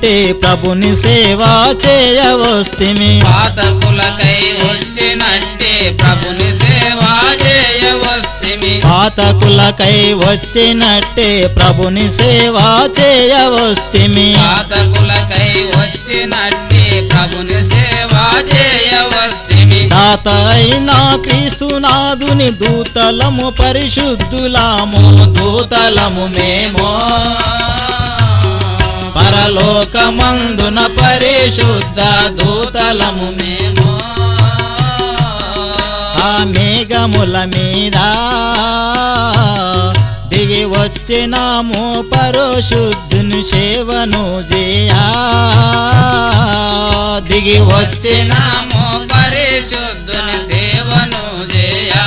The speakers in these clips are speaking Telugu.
వచ్చినట్టే ప్రభుని సేవ చేయవస్తిమి పాతకులకై వచ్చినట్టే ప్రభుని సేవ చేయవస్తిమి పాతకులకై వచ్చినట్టే ప్రభుని సేవ చేయవస్తిమి పాతకులకై వచ్చినట్టే ప్రభుని సేవ చేయవస్తిమి తాత అయినా క్రీస్తునాథుని దూతలము పరిశుద్ధులాము దూతలము మేము పరలోకమందున పరిశుద్ధ దూతలము మేము ఆ మేఘముల మీద దిగి వచ్చినాము పరిశుద్ధుని సేవను చేయా దిగి వచ్చినాము పరిశుద్ధుని సేవను చేయా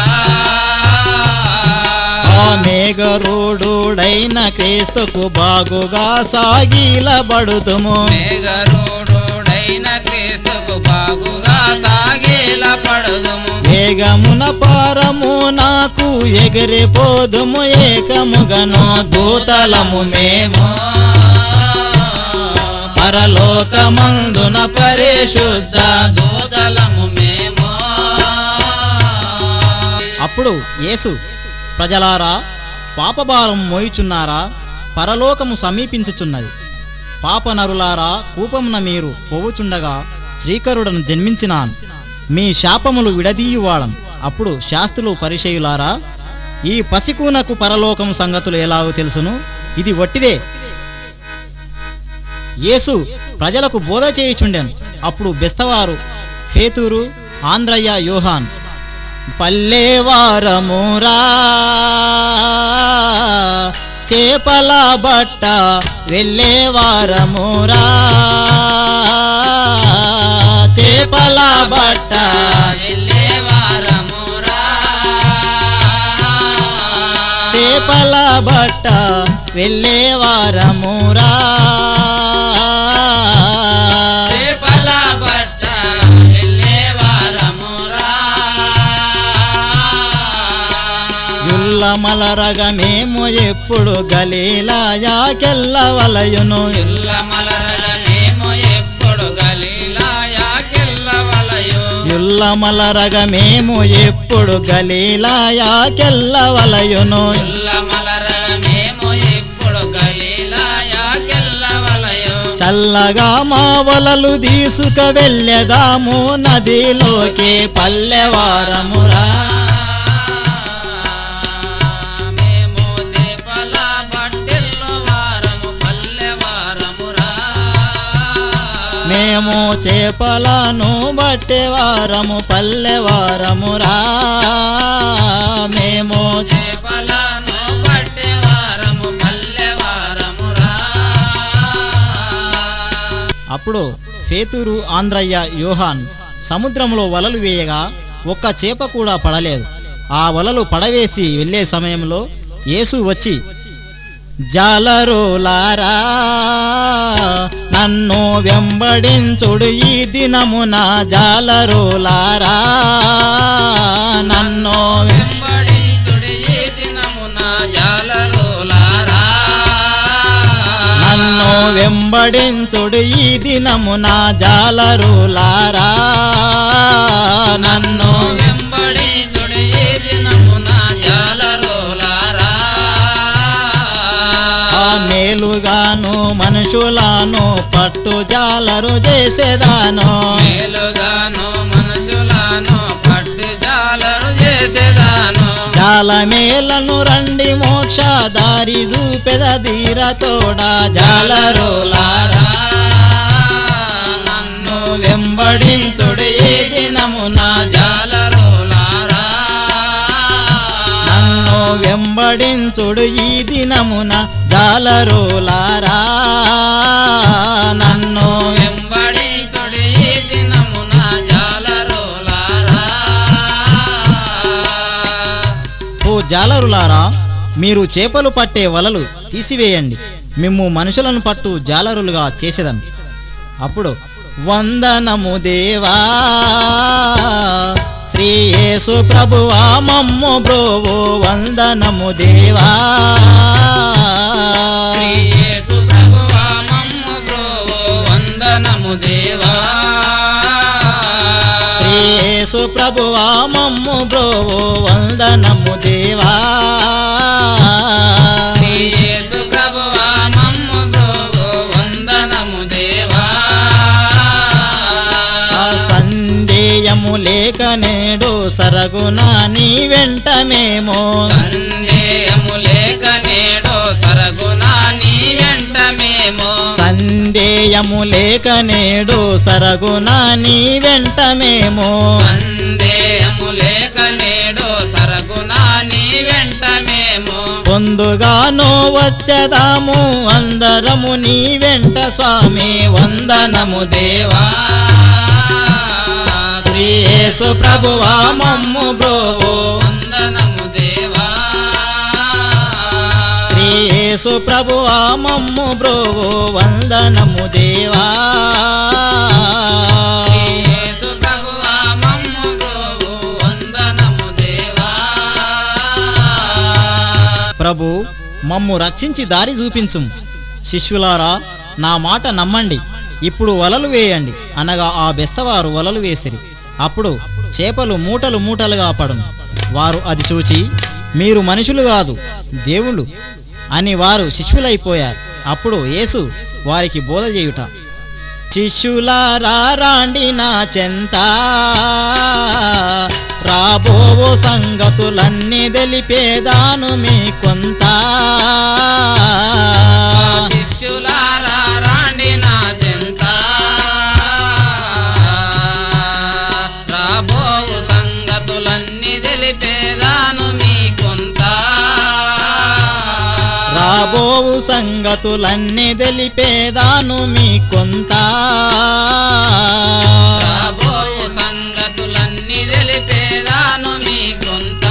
ఆ మేఘరూఢుడైన క్రీస్తుకు బాగుగా సాగిలబడుతుము మేఘరూఢుడైన క్రీస్తుకు బాగుగా సాగిలపడుదుము వేగమున పారము నాకు ఎగిరిపోదుము ఏకముగను దూతలము మేము పరలోకమందున పరిశుద్ధ దూతలము మేము అప్పుడు యేసు ప్రజలారా పాపభారం మోయుచున్నారా పరలోకము సమీపించుచున్నది పాపనరులారా కూపమున మీరు పోవుచుండగా శ్రీకరుడను జన్మించినాను మీ శాపములు విడదీయువాడం అప్పుడు శాస్త్రులు పరిచయులారా ఈ పసికూనకు పరలోకం సంగతులు ఎలాగో తెలుసును ఇది వట్టిదే యేసు ప్రజలకు బోధ చేయుచుండెను అప్పుడు బెస్తవారు ఫేతూరు ఆంద్రయ్య యోహాన్ పల్లెవారమురా చేపల బట్ట వెళ్ళేవారమురా చేపల బట్ట వెళ్ళేవారమురా చేపల బట్ట వెళ్ళేవారమురా చేపల బట్ట వెళ్ళేవారమురా యుల్లమలరగ మేము ఎప్పుడు గలీలాయాకెళ్ళవలయును యుల్లమలరగ మేము ఎప్పుడు గలీలాయాకెళ్ళవలయు యుల్లమలరగ మేము ఎప్పుడు గలీలాయాకెళ్ళవలయును యుల్లమలరగ మేము ఎప్పుడు గలీలాయాకెళ్ళవలయు చల్లగా మా వలలు తీసుక వెళ్ళెదాము నదిలోకి పల్లెవారమురా మేము చేపల బట్టెల్లో వారము పల్లెవారమురా మేము చేపలను బట్టెవారము పల్లెవారమురా మేము చేపలను పట్టేవారము పల్లెవారమురా అప్పుడు ఫేతూరు ఆంద్రయ్య యోహాన్ సముద్రంలో వలలు వేయగా ఒక్క చేప కూడా పడలేదు ఆ వలలు పడవేసి వెళ్ళే సమయంలో యేసు వచ్చి జాలరులారా నన్ను వెంబడించుడు ఈ దినమున జాలరులారా నన్ను వెంబడించుడి ఈ దినమున జాలరులారా నన్ను వెంబడించుడు ఈ దినమున జాలరులారా నన్ను వెంబడించుడి ఈ దినమున జాలరులారా ఆ మేలుగాను మనుషులను పట్టు జాలరు చేసేదాను మేలుగాను మనుషులను పట్టు జాలరు చేసేదాను జాలమేలను రండి మోక్ష దారి చూపెద ధీరతోడా జాలరులారా నన్ను వెంబడించుడు ఈ దినమున జాలరులారా నన్ను వెంబడించుడు ఈ దినమున జాలరులారా నన్ను వెంబడించుడి ఈ దినమున జాలరులారా ఓ జాలరులారా మీరు చేపలు పట్టే వలలు తీసివేయండి మిమ్ము మనుషులను పట్టు జాలరులుగా చేసేదను అప్పుడు వందనము దేవా శ్రీ యేసు ప్రభువా మమ్ము బ్రోవో వందనము దేవా శ్రీ యేసు ప్రభువా మమ్ము బ్రోవో దేవా శ్రీ యేసు ప్రభువా మమ్ము బ్రోవో వందనము దేవా శ్రీ యేసు ప్రభువా మమ్ము బ్రోవో వందనము దేవా సందేయము లేక నేడు సరగునా నీ వెంట మేము సందేహము లేక నేడో సరగునా నీ వెంట మేము సందేయము లేక నేడు సరగునా నీ వెంట మేము సందేహము లేక నేడో సరగునా నీ వెంట మేము పొందుగాను వచ్చదాము అందరము నీ వెంట స్వామి వందనము దేవా శ్రీ యేసు ప్రభువా మమ్ము బ్రోవో వందనము దేవా శ్రీ యేసు ప్రభువా మమ్ము బ్రోవో వందనము దేవా యేసు ప్రభువా మమ్ము బ్రోవో వందనము దేవా ప్రభు మమ్ము రక్షించి దారి చూపించుము శిష్యులారా నా మాట నమ్మండి ఇప్పుడు వలలు వేయండి అనగా ఆ బెస్తవారు వలలు వేసిరి అప్పుడు చేపలు మూటలు మూటలుగా పడును వారు అది చూచి మీరు మనుషులు కాదు దేవుళ్ళు అని వారు శిష్యులైపోయారు అప్పుడు యేసు వారికి బోధ చేయుట శిష్యులారా రాండి నా చెంత రాబోవో సంగతులన్నీ తెలిపేదాను మీ కొంత శిష్యులారా రాండి నా చెంత రాబోవు సంగతులన్నీ తెలిపేదాను మీ కొంత రాబోవు సంగతులన్నీ తెలిపేదాను మీ కొంత రాబోవు సంగతులన్నీ తెలిపేదాను మీ కొంత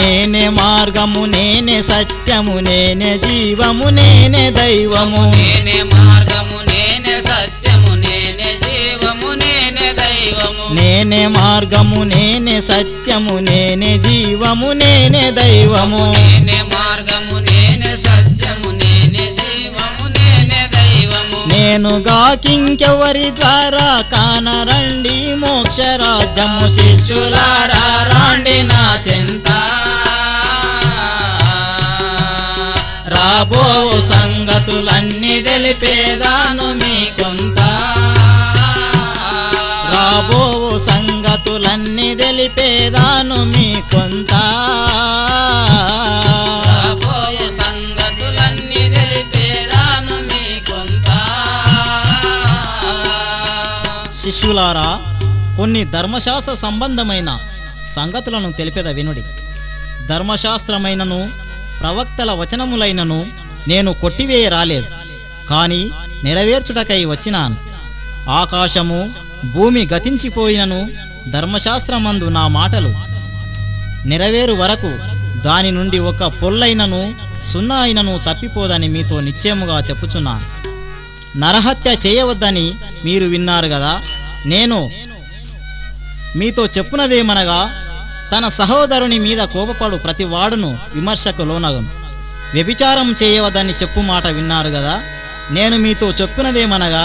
నేనే మార్గము నేనే సత్యము నేనే జీవము నేనే దైవము నేనే మార్గము నేనే సత్యము నేనే జీవము నేనే దైవము నేనే మార్గము నేనే సత్యము నేనే జీవము నేనే దైవము నేనే మార్గము నేనే సత్యము నేనే జీవము నేనే దైవము నేనుగాకింకెవరి ద్వారా కానరండి మోక్షరాజ్యము శిష్యులారా రాండి నా చెంత రాబో సంగతులన్నీ తెలిపేదాను మీ కొంత రాబో సంగతులన్నీ తెలిపేదాను మీ కొంత రాబోయే సంగతులన్నీ తెలిపేదాను మీ కొంత శిష్యులారా కొన్ని ధర్మశాస్త్ర సంబంధమైన సంగతులను తెలిపేద వినుడి ధర్మశాస్త్రమైనను ప్రవక్తల వచనములైనను నేను కొట్టివేయ రాలేదు కానీ నెరవేర్చుటకై వచ్చినాను ఆకాశము భూమి గతించిపోయినను ధర్మశాస్త్రమందు నా మాటలు నెరవేరు వరకు దాని నుండి ఒక పొల్లైనను సున్నా అయినను తప్పిపోదని మీతో నిశ్చయముగా చెప్పుచున్నాను నరహత్య చేయవద్దని మీరు విన్నారు కదా నేను మీతో చెప్పునదేమనగా తన సహోదరుని మీద కోపపడు ప్రతి వాడును విమర్శకు లోనగును వ్యభిచారం చేయవద్దని చెప్పు మాట విన్నారు కదా నేను మీతో చెప్పునదేమనగా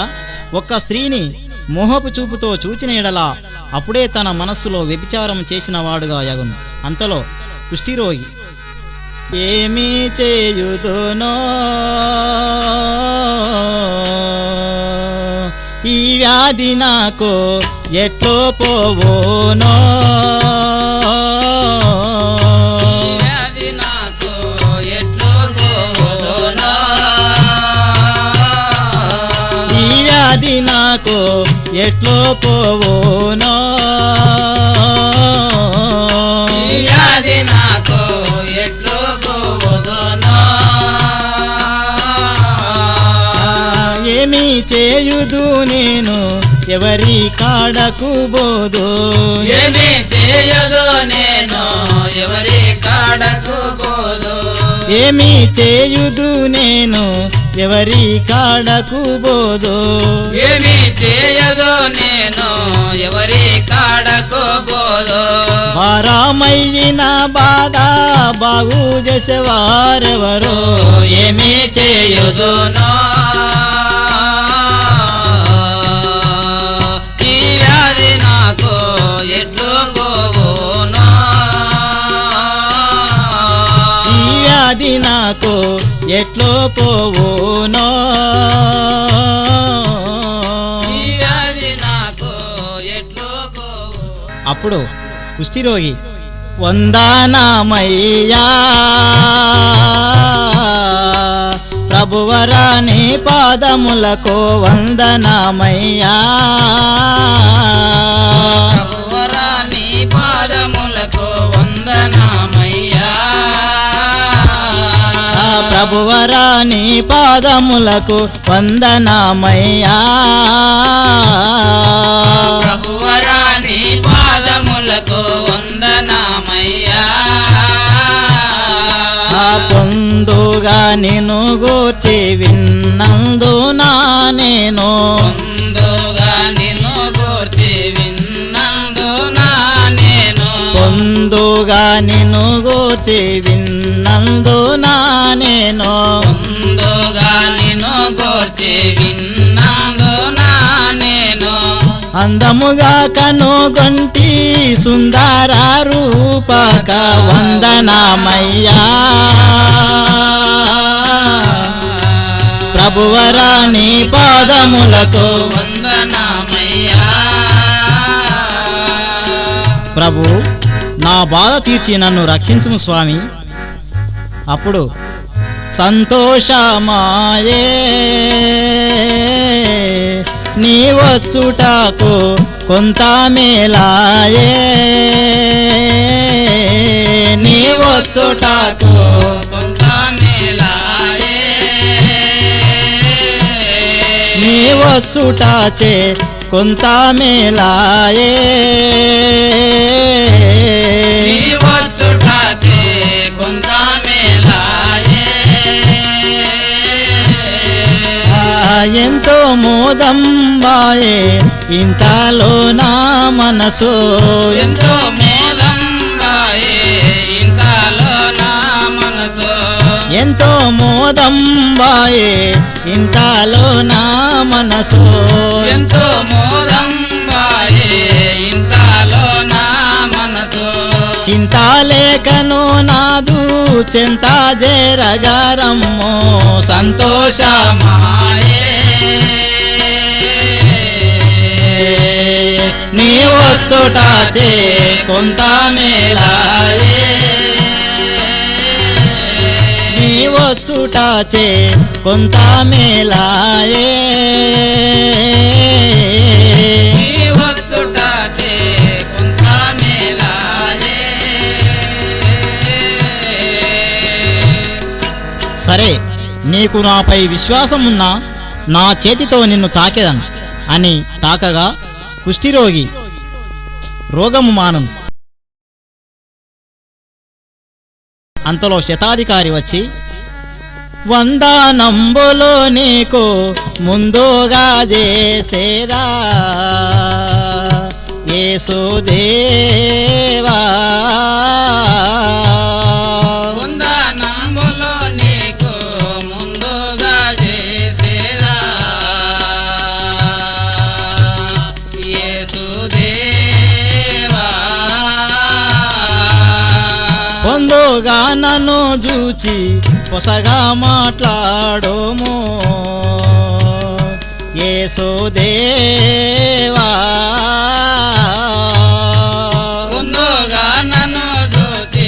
ఒక్క స్త్రీని మోహపు చూపుతో చూచిన ఎడలా అప్పుడే తన మనస్సులో వ్యభిచారం చేసిన వాడుగా యగును అంతలో కుష్ఠిరోగి ఏమీ చేయుదునో ఈ వ్యాధి నాకు ఎట్లో పోవోనో ఈ వ్యాధి నాకు ఎట్లో పోవునో ఈ వ్యాధి నాకు ఎట్లో పోవోనో ఈ వ్యాధి నాకు ఎట్లో పోవునో ఏమి చేయుదు నేను ఎవరి కాడకు బోదు ఏమి చేయదో నేను ఎవరి కాడకు పోదు ఏమి చేయుదు నేను ఎవరి కాడకు బోదు ఏమి చేయదో నేను ఎవరి కాడకు పోదు వారామయ్యిన బాధ బాగు చేసేవారెవరో ఏమి చేయుదునో నాకు ఎట్లో పోవునో ఈ వ్యాధి నాకు ఎట్లో పోవు. అప్పుడు కుష్ఠిరోగి వందనమయ్యా ప్రభువరా నీ పాదములకు వందనమయ్యా ప్రభువరా నీ పాదములకు వందనమయ్యా ప్రభువరా నీ పాదములకు వందనమయ్యా ప్రభువరా నీ పాదములకు వందనమయ్యా పొందుగా నిన్ను గూర్చి విన్నందునా నేను పొందుగా నిన్ను గూర్చి విన్నందునా నేను పొందుగా నిన్ను గూర్చి విన్నందునా నేను పొందుగా నిన్ను గూర్చి విన్నందునా నేను అందముగా కనుగొంటి సుందర రూపక వందనమయ్యా ప్రభువరా నీ పాదములకు వందనమయ్యా ప్రభు నా బాధ తీర్చి నన్ను రక్షించుము స్వామి. అప్పుడు సంతోషమాయే నీ వచ్చుటకు కొంత మేలాయే నీ వచ్చుటకు కొంత మేలాయే నీ వచ్చుటచే కొంత మేలాయే నీ వచ్చుటచే కొంత మేలాయే ఎంతో మోదం బాయే ఇంతలో నా మనసు ఎంతో మోదం బాయే ఇంతలో నా మనసు ఎంతో మోదం బాయే ఇంతలో నా మనసు ఎంతో మోదం బాయే ఇంతలో నా మనసు చింతాలేకను నాదు చింత జరగరమ్మో సంతోషమాయే నీ వచ్చుటచే కొంత మేలాయే నీ వచ్చుటచే కొంత మేలాయే నీ వచ్చుటచే కొంత మేలాయే సరే నీకు నాపై విశ్వాసమున్నా నా చేతితో నిన్ను తాకెదను అని తాకగా కుష్ఠిరోగి రోగము మానను. అంతలో శతాధికారి వచ్చి వందనంబులో నీకు ముందుగా చేసేదా యేసుదేవా వందనములో నీకు ముందుగా చేసేదా యేసుదేవా పొందుగా నన్ను చూచి పొసగా మాట్లాడోము యేసుదేవా ముందుగా నన్ను చూచి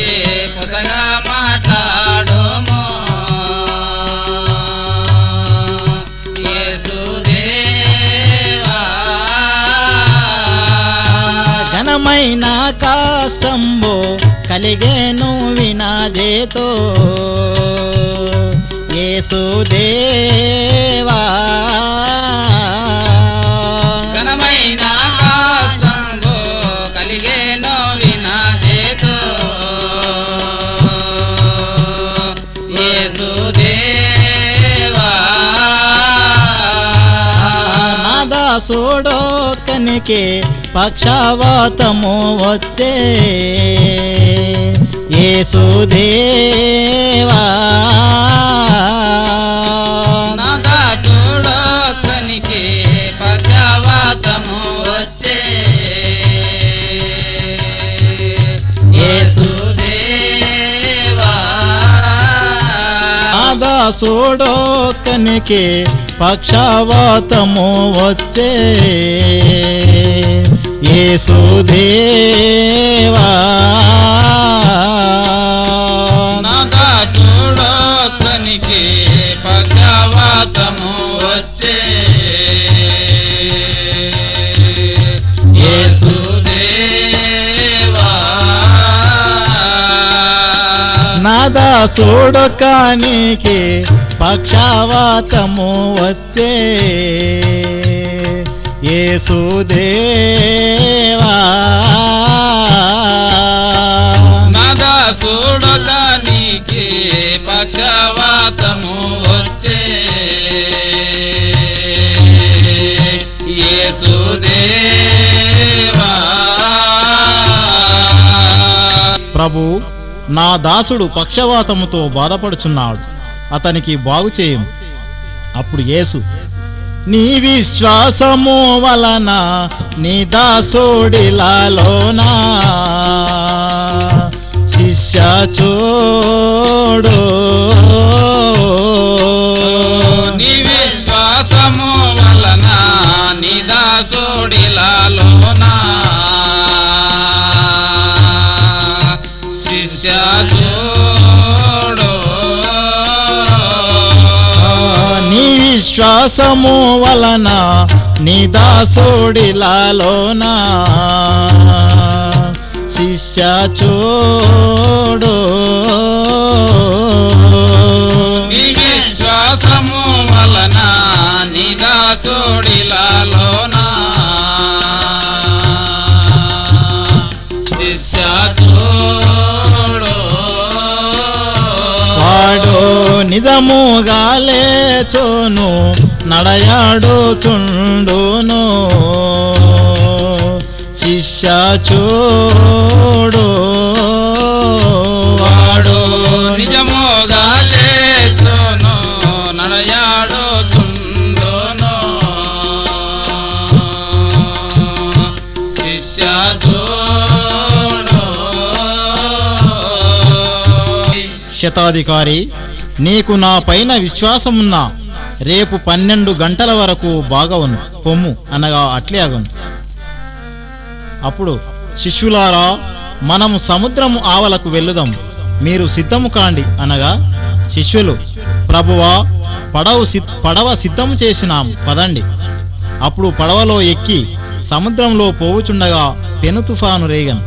పొసగా మాట్లాడోము యేసుదేవా ఘనమైన కష్టంబు కలిగేను వినాజేతో యేసుదేవా ఘనమైన కష్టంబు కలిగేను వినాజేతో యేసుదేవా నాదాసుడొక్కనికి పక్షవాతము వచ్చే యేసుదేవా నా దాసుడొక్కనికి పక్షవాతము వచ్చే యేసుదేవా దాసుడొక్కనికి పక్షవాతము వచ్చే యేసుదేవా నా దాసుడొక్కనికి పక్షవాతము వచ్చే యేసుదేవా నా దాసుడొక్కనికి పక్షవాతము వచ్చే యేసుదేవా నా దాసుడొక్కనికి పక్షవాతము వచ్చే యేసుదేవా ప్రభు నా దాసుడు పక్షవాతముతో బాధపడుచున్నాడు, అతనికి బాగు చేయము. అప్పుడు యేసు, నీ విశ్వాసము వలన నీ దాసుడిలాలోనా శిష్య చూడు. నీ విశ్వాసము వలన నీ దాసుడిలాలోనా శిష్య చూడు. నీ విశ్వాసము వలన నీ దాసుడిలాలోనా శిష్య చూడు. నీ విశ్వాసము వలన నీ దాసుడిలాలోనా శిష్య చూడు. వాడు నిజముగా లేచును నడయాడుచుండును శిష్య చూడు. వాడు నిజముగా లేచును నడయాడుచుండును శిష్య చూడు. శతాధికారి, నీకు నా పైన విశ్వాసమున్నా రేపు 12 గంటల వరకు బాగవును పొమ్ము అనగా అట్లే అగును. అప్పుడు శిష్యులారా, మనము సముద్రము ఆవలకు వెళ్ళుదాం, మీరు సిద్ధము కాండి అనగా శిష్యులు, ప్రభువా పడవ సిద్ధం చేసినాం పదండి. అప్పుడు పడవలో ఎక్కి సముద్రంలో పోవుచుండగా పెను తుఫాను రేగను.